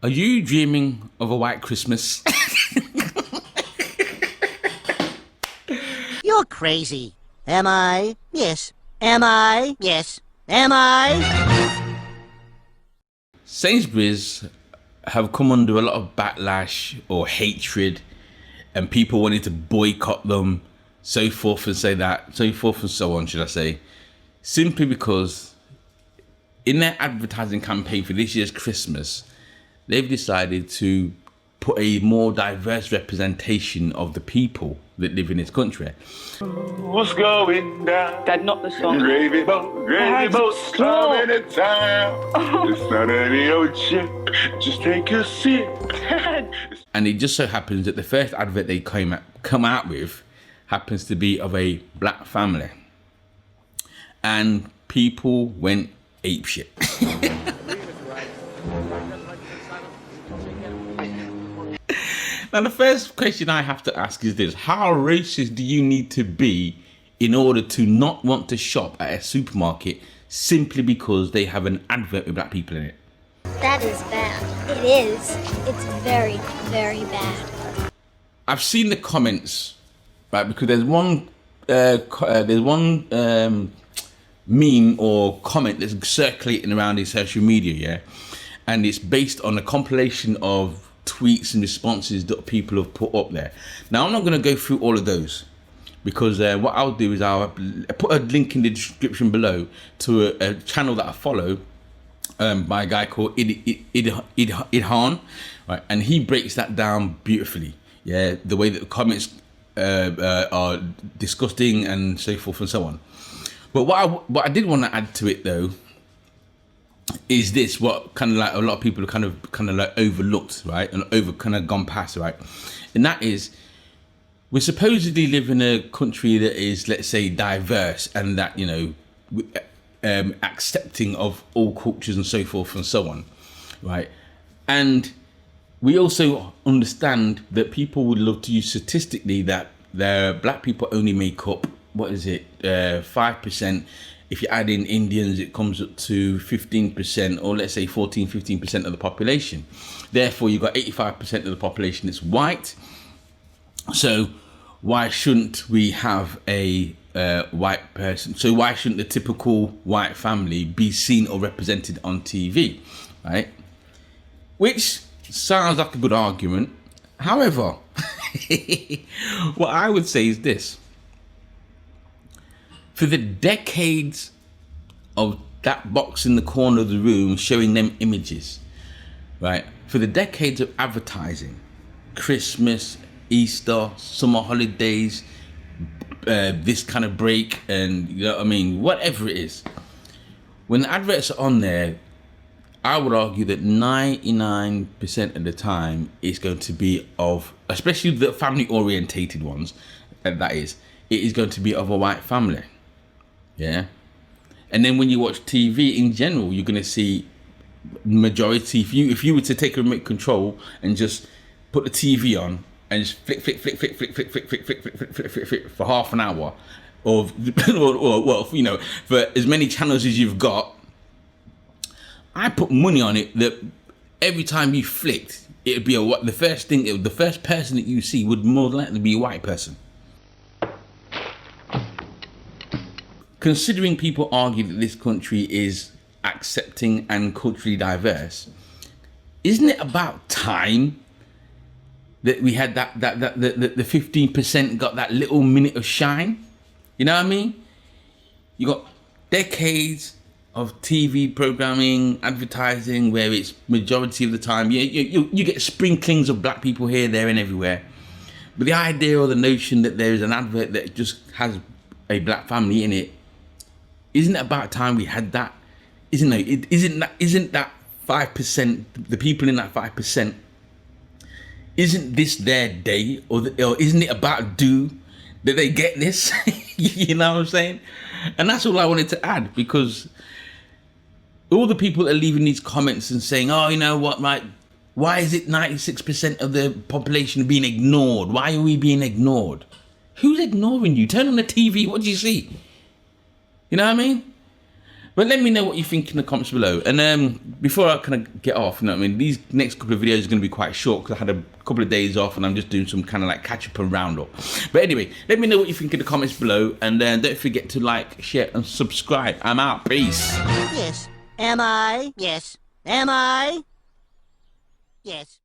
Are you dreaming of a white Christmas? You're crazy. Am I? Yes. Am I? Yes. Am I? Sainsbury's have come under a lot of backlash or hatred, and people wanting to boycott them, so forth and so on, should I say, simply because in their advertising campaign for this year's Christmas, they've decided to put a more diverse representation of the people that live in this country. What's going down? Dad, not the song. Gravy boat's coming to town. It's not any old ship, just take a sip. And it just so happens that the first advert they come out with happens to be of a black family. And people went apeshit. Now, the first question I have to ask is this: how racist do you need to be in order to not want to shop at a supermarket simply because they have an advert with black people in it? That is bad. It is. It's very, very bad. I've seen the comments, right? Because there's one meme or comment that's circulating around in social media, yeah, and it's based on a compilation of tweets and responses that people have put up there. Now, I'm not going to go through all of those because what I'll do is I'll put a link in the description below to a channel that I follow by a guy called idhan, right? And he breaks that down beautifully. Yeah, the way that the comments are disgusting and so forth and so on. But what I did want to add to it though is this: what kind of like a lot of people have kind of like overlooked, right, and kind of gone past, right? And that is, we supposedly live in a country that is, let's say, diverse and that, you know, accepting of all cultures and so forth and so on, right? And we also understand that people would love to use statistically that black people only make up, what is it, 5%. If you add in Indians, it comes up to 15%, or let's say 15% of the population. Therefore, you've got 85% of the population that's white. So why shouldn't we have a white person? So why shouldn't the typical white family be seen or represented on TV, right? Which sounds like a good argument. However, what I would say is this: for the decades of that box in the corner of the room showing them images, right? For the decades of advertising, Christmas, Easter, summer holidays, this kind of break, and you know what I mean, whatever it is, when the adverts are on there, I would argue that 99% of the time it's going to be of, especially the family orientated ones, that is, it is going to be of a white family. Yeah. And then when you watch TV in general, you're going to see majority. If you were to take a remote control and just put the TV on and just flick for half an hour, or well, you know, for as many channels as you've got, I put money on it that every time you flicked, it'd be the first person that you see would more likely be a white person. Considering people argue that this country is accepting and culturally diverse, isn't it about time that we had the 15% got that little minute of shine? You know what I mean? You got decades of TV programming, advertising, where it's majority of the time you get sprinklings of black people here, there, and everywhere. But the idea or the notion that there is an advert that just has a black family in it, isn't it about time we had that? Isn't that 5%, the people in that 5%, isn't this their day, or isn't it about due that they get this? You know what I'm saying? And that's all I wanted to add, because all the people that are leaving these comments and saying, oh, you know what, right, why is it 96% of the population being ignored? Why are we being ignored? Who's ignoring you? Turn on the TV, what do you see? You know what I mean? But let me know what you think in the comments below. And before I kind of get off, you know what I mean, these next couple of videos are going to be quite short because I had a couple of days off and I'm just doing some kind of like catch up and round up. But anyway, let me know what you think in the comments below, and don't forget to like, share and subscribe. I'm out. Peace. Yes. Am I? Yes. Am I? Yes.